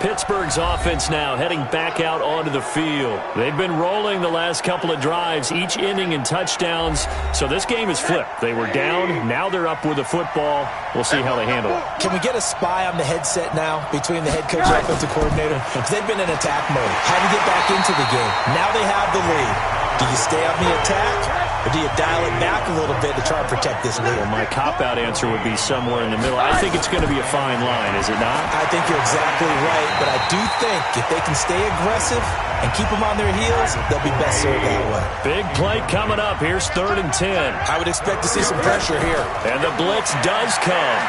Pittsburgh's offense now heading back out onto the field. They've been rolling the last couple of drives, each ending in touchdowns. So this game is flipped. They were down. Now they're up with the football. We'll see how they handle it. Can we get a spy on the headset now between the head coach and offensive coordinator? Because they've been in attack mode. Had to get back into the game. Now they have the lead. Do you stay on the attack? Or do you dial it back a little bit to try and protect this lead? Well, my cop-out answer would be somewhere in the middle. I think it's going to be a fine line, is it not? I think you're exactly right, but I do think if they can stay aggressive and keep them on their heels, they'll be best served that way. Big play coming up. Here's 3rd and 10. I would expect to see some pressure here. And the blitz does come.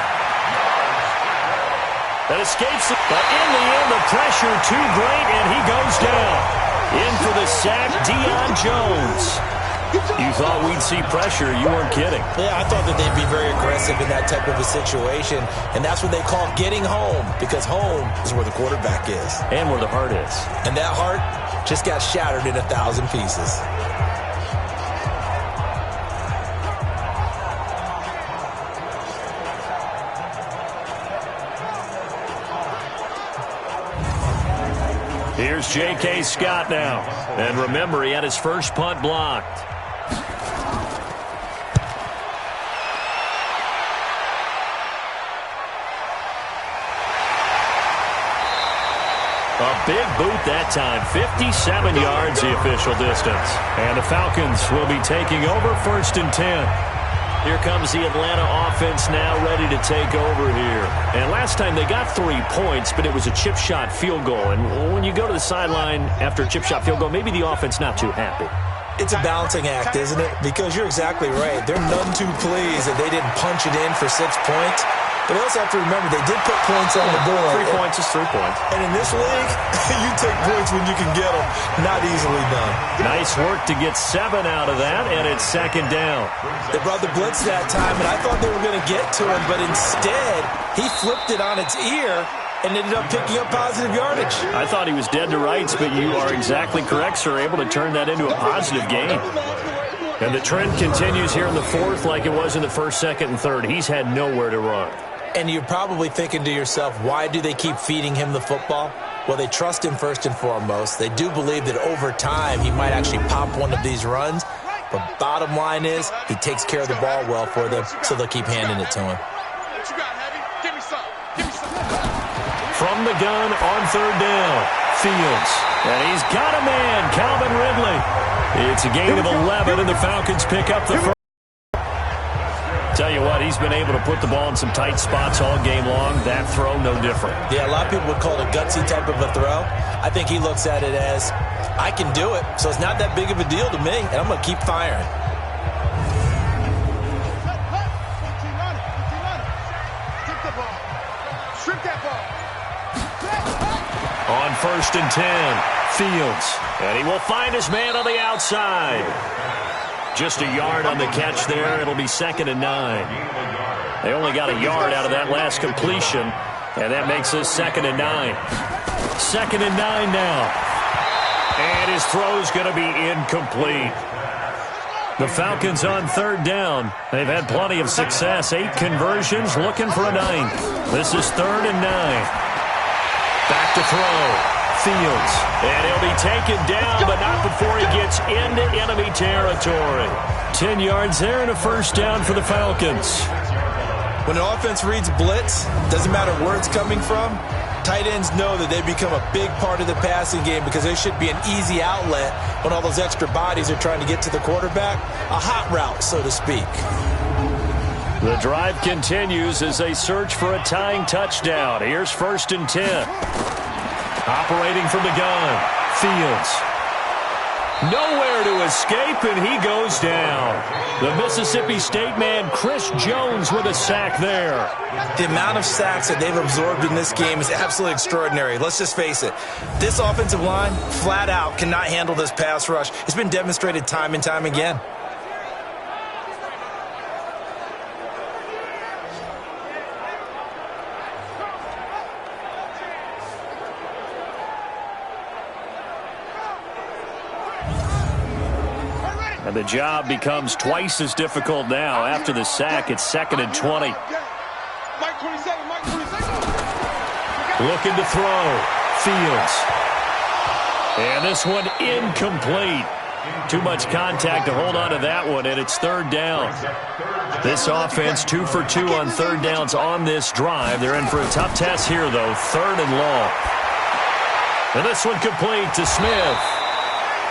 That escapes it, but in the end, the pressure too great, and he goes down. In for the sack, Deion Jones. You thought we'd see pressure. You weren't kidding. Yeah, I thought that they'd be very aggressive in that type of a situation, and that's what they call getting home, because home is where the quarterback is. And where the heart is. And that heart just got shattered in 1,000 pieces. Here's J.K. Scott now. And remember, he had his first punt blocked. A big boot that time. 57 yards the official distance. And the Falcons will be taking over 1st and 10. Here comes the Atlanta offense now ready to take over here. And last time they got 3 points, but it was a chip shot field goal. And when you go to the sideline after a chip shot field goal, maybe the offense not too happy. It's a balancing act, isn't it? Because you're exactly right. They're none too pleased that they didn't punch it in for 6 points. But they also have to remember they did put points on the board. 3 points is 3 points. And in this league, you take points when you can get them. Not easily done. Nice work to get 7 out of that, and it's 2nd down. They brought the blitz that time, and I thought they were going to get to him. But instead, he flipped it on its ear and ended up picking up positive yardage. I thought he was dead to rights, but you are exactly correct, sir. Able to turn that into a positive game. And the trend continues here in the 4th like it was in the 1st, 2nd, and 3rd. He's had nowhere to run. And you're probably thinking to yourself, why do they keep feeding him the football? Well, they trust him first and foremost. They do believe that over time he might actually pop one of these runs. But bottom line is he takes care of the ball well for them, so they'll keep handing it to him. What you got, Heavy? Give me some. Give me some. From the gun on 3rd down, Fields. And he's got a man, Calvin Ridley. It's a gain of 11, and the Falcons pick up the first. Tell you what, he's been able to put the ball in some tight spots all game long. That throw, no different. Yeah, a lot of people would call it a gutsy type of a throw. I think he looks at it as, I can do it, so it's not that big of a deal to me, and I'm going to keep firing. On 1st and 10, Fields. And he will find his man on the outside. Just a yard on the catch there. It'll be 2nd and 9. They only got a yard out of that last completion, and that makes this 2nd and 9. 2nd and 9 now. And his throw's going to be incomplete. The Falcons on 3rd down. They've had plenty of success. 8 conversions, looking for a 9th. This is 3rd and 9. Back to throw. Fields. And he'll be taken down, but not before he gets into enemy territory. 10 yards there and a 1st down for the Falcons. When an offense reads blitz, doesn't matter where it's coming from, tight ends know that they become a big part of the passing game because they should be an easy outlet when all those extra bodies are trying to get to the quarterback. A hot route, so to speak. The drive continues as they search for a tying touchdown. Here's 1st and 10. Operating from the gun, Fields. Nowhere to escape, and he goes down. The Mississippi State man, Chris Jones, with a sack there. The amount of sacks that they've absorbed in this game is absolutely extraordinary. Let's just face it. This offensive line, flat out, cannot handle this pass rush. It's been demonstrated time and time again. And the job becomes twice as difficult now. After the sack, it's 2nd and 20. Looking to throw. Fields. And this one incomplete. Too much contact to hold on to that one, and it's 3rd down. This offense 2 for 2 on 3rd downs on this drive. They're in for a tough test here, though. 3rd and long. And this one complete to Smith.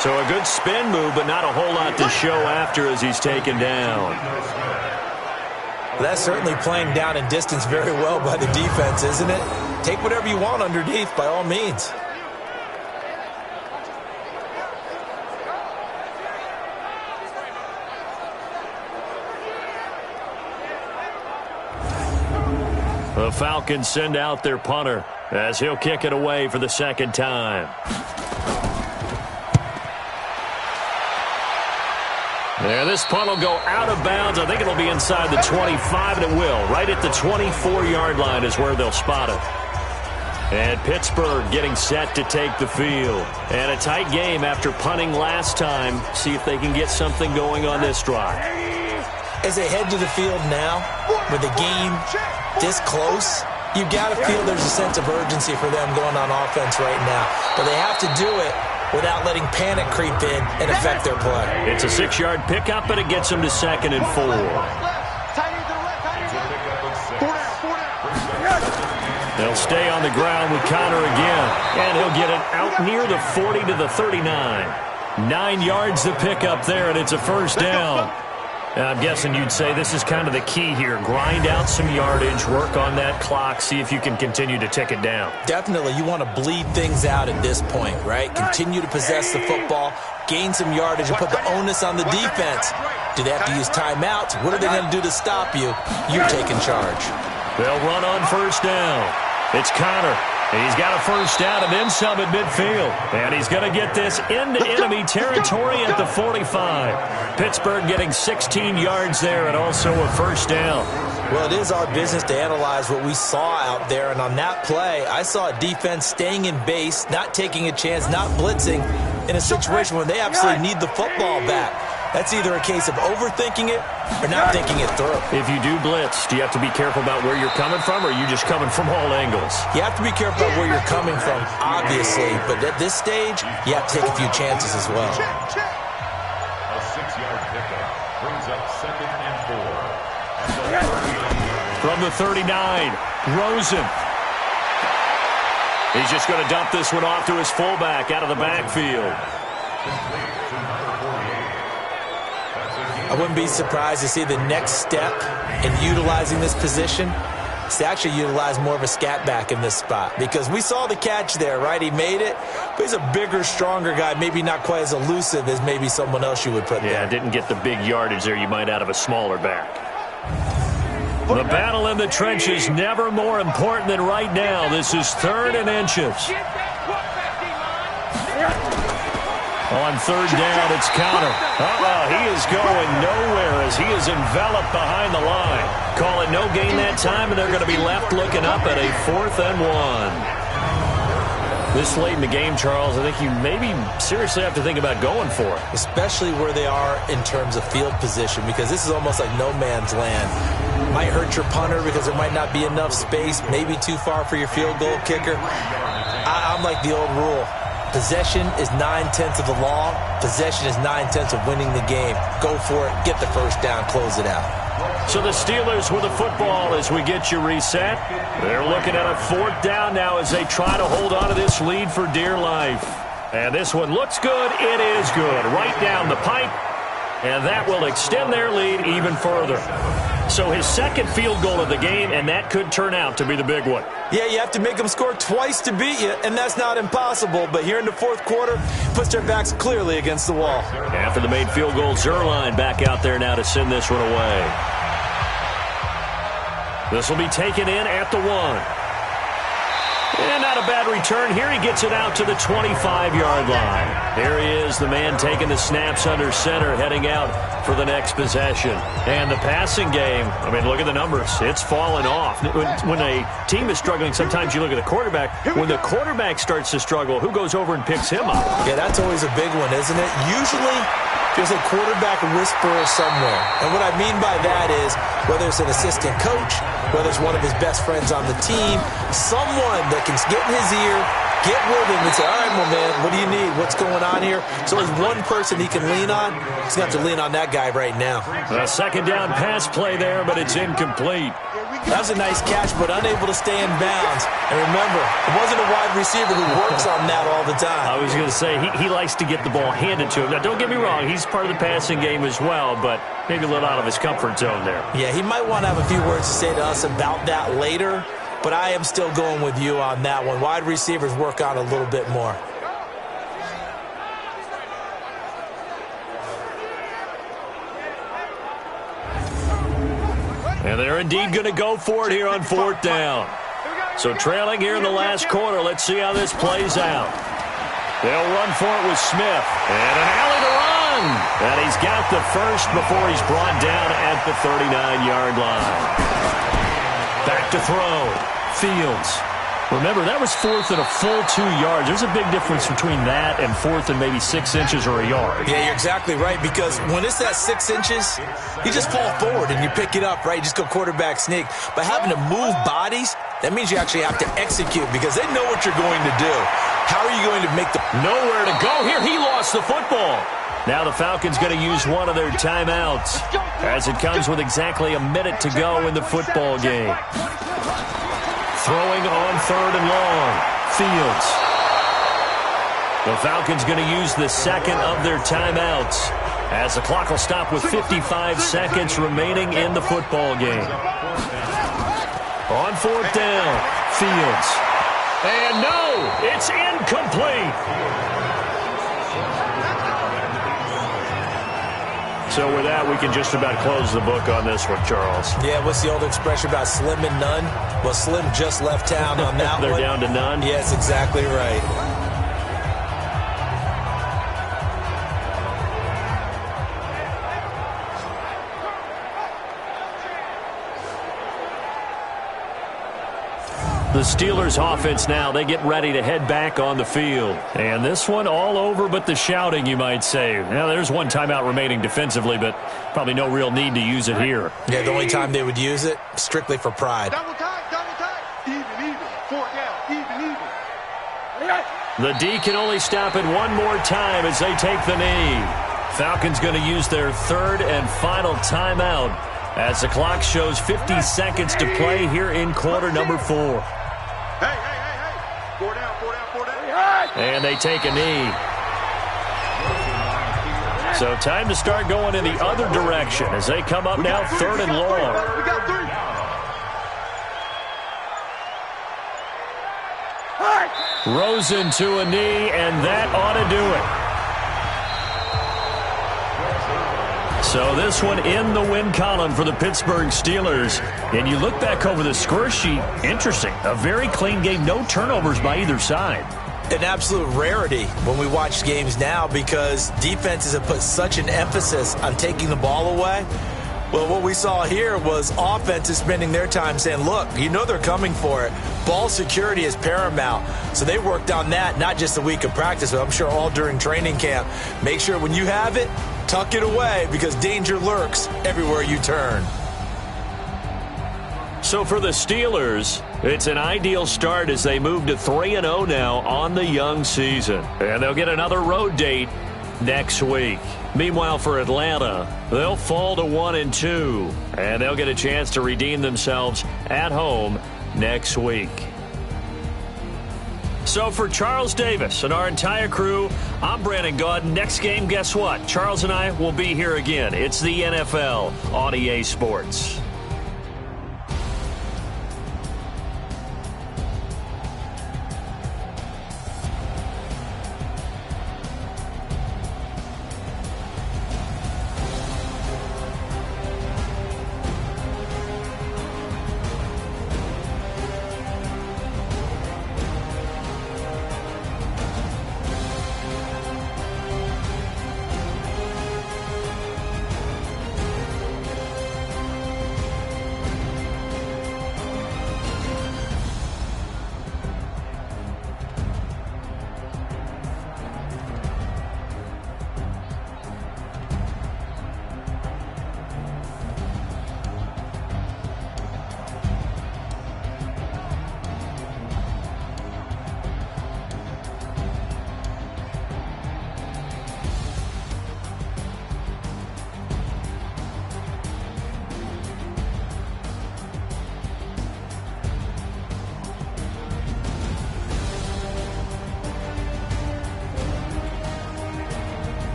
So a good spin move, but not a whole lot to show after as he's taken down. That's certainly playing down in distance very well by the defense, isn't it? Take whatever you want underneath, by all means. The Falcons send out their punter as he'll kick it away for the 2nd time. Yeah, this punt will go out of bounds. I think it'll be inside the 25, and it will. Right at the 24-yard line is where they'll spot it. And Pittsburgh getting set to take the field. And a tight game after punting last time. See if they can get something going on this drive. As they head to the field now, with the game this close, you got to feel there's a sense of urgency for them going on offense right now. But they have to do it without letting panic creep in and affect their play. It's a 6-yard pickup, and it gets them to 2nd and 4. They'll stay on the ground with Connor again. And he'll get it out near the 40 to the 39. 9 yards to pick up there, and it's a first down. I'm guessing you'd say this is kind of the key here. Grind out some yardage, work on that clock, see if you can continue to tick it down. Definitely. You want to bleed things out at this point, right? Continue to possess the football, gain some yardage, and put the onus on the defense. Do they have to use timeouts? What are they going to do to stop you? You're taking charge. They'll run on first down. It's Connor. He's got a first down and then some at midfield. And he's going to get this into enemy territory at the 45. Pittsburgh getting 16 yards there and also a first down. Well, it is our business to analyze what we saw out there. And on that play, I saw a defense staying in base, not taking a chance, not blitzing in a situation where they absolutely need the football back. That's either a case of overthinking it or not thinking it through. If you do blitz, do you have to be careful about where you're coming from, or are you just coming from all angles? You have to be careful about where you're coming from, obviously. But at this stage, you have to take a few chances as well. A 6-yard pickup brings up 2nd and 4. From the 39, Rosen. He's just going to dump this one off to his fullback out of the backfield. I wouldn't be surprised to see the next step in utilizing this position is to actually utilize more of a scat back in this spot. Because we saw the catch there, right? He made it, but he's a bigger, stronger guy, maybe not quite as elusive as maybe someone else you would put there. Yeah, didn't get the big yardage there you might out of a smaller back. The battle in the trenches never more important than right now. This is 3rd and inches. On 3rd down, it's Connor. He is going nowhere as he is enveloped behind the line. Call it no gain that time, and they're going to be left looking up at a 4th and 1. This late in the game, Charles, I think you maybe seriously have to think about going for it. Especially where they are in terms of field position, because this is almost like no man's land. Might hurt your punter because there might not be enough space, maybe too far for your field goal kicker. I'm like the old rule. Possession is 9/10 of the law. Possession is 9/10 of winning the game. Go for it. Get the first down. Close it out. So the Steelers with the football as we get you reset. They're looking at a 4th down now as they try to hold on to this lead for dear life. And this one looks good. It is good. Right down the pipe. And that will extend their lead even further. So his 2nd field goal of the game, and that could turn out to be the big one. Yeah, you have to make them score twice to beat you, and that's not impossible. But here in the 4th quarter, puts their backs clearly against the wall. After the made field goal, Zerline back out there now to send this one away. This will be taken in at the 1. And not a bad return here. He gets it out to the 25-yard line. There he is, the man taking the snaps under center, heading out for the next possession. And the passing game, I mean, look at the numbers. It's fallen off. When a team is struggling, sometimes you look at the quarterback. When the quarterback starts to struggle, who goes over and picks him up? Yeah, that's always a big one, isn't it? Usually, there's a quarterback whisperer somewhere. And what I mean by that is, whether it's an assistant coach, whether it's one of his best friends on the team, someone that can get in his ear, get with him and say, all right, well, man, what do you need? What's going on here? So there's one person he can lean on. He's going to have to lean on that guy right now. A 2nd down pass play there, but it's incomplete. That was a nice catch, but unable to stay in bounds. And remember, it wasn't a wide receiver who works on that all the time. I was going to say, he likes to get the ball handed to him. Now, don't get me wrong, he's part of the passing game as well, but maybe a little out of his comfort zone there. Yeah, he might want to have a few words to say to us about that later, but I am still going with you on that one. Wide receivers work on a little bit more. And they're indeed going to go for it here on 4th down. So trailing here in the last quarter, let's see how this plays out. They'll run for it with Smith. And an alley to run. And he's got the first before he's brought down at the 39-yard line. Back to throw. Fields. Remember, that was 4th and a full 2 yards. There's a big difference between that and 4th and maybe 6 inches or a yard. Yeah, you're exactly right, because when it's that 6 inches, you just fall forward and you pick it up, right? You just go quarterback sneak. But having to move bodies, that means you actually have to execute because they know what you're going to do. How are you going to make the... Nowhere to go here. He lost the football. Now the Falcons going to use one of their timeouts as it comes with exactly a minute to go in the football game. Throwing on 3rd and long. Fields. The Falcons going to use the second of their timeouts as the clock will stop with 55 seconds remaining in the football game. On 4th down, Fields. And no, it's incomplete. So with that, we can just about close the book on this one, Charles. Yeah, what's the old expression about slim and none? Well, Slim just left town on that They're one. down to none? Yes, exactly right. The Steelers offense now, they get ready to head back on the field. And this one all over but the shouting, you might say. Now, there's one timeout remaining defensively, but probably no real need to use it here. Yeah, the only time they would use it, strictly for pride. Double time, even, 4th down, even. The D can only stop it one more time as they take the knee. Falcons going to use their 3rd and final timeout as the clock shows 50 seconds to play here in quarter number 4. Hey. 4 down. And they take a knee. So time to start going in the other direction as they come up now 3rd and long. We got 3. Rosen to a knee, and that ought to do it. So this one in the win column for the Pittsburgh Steelers. And you look back over the score sheet, interesting. A very clean game, no turnovers by either side. An absolute rarity when we watch games now because defenses have put such an emphasis on taking the ball away. Well, what we saw here was offenses spending their time saying, look, you know they're coming for it. Ball security is paramount. So they worked on that, not just a week of practice, but I'm sure all during training camp. Make sure when you have it, tuck it away because danger lurks everywhere you turn. So for the Steelers, it's an ideal start as they move to 3-0 now on the young season. And they'll get another road date next week. Meanwhile, for Atlanta, they'll fall to 1-2, and they'll get a chance to redeem themselves at home next week. So for Charles Davis and our entire crew, I'm Brandon Gaudin. Next game, guess what? Charles and I will be here again. It's the NFL on EA Sports.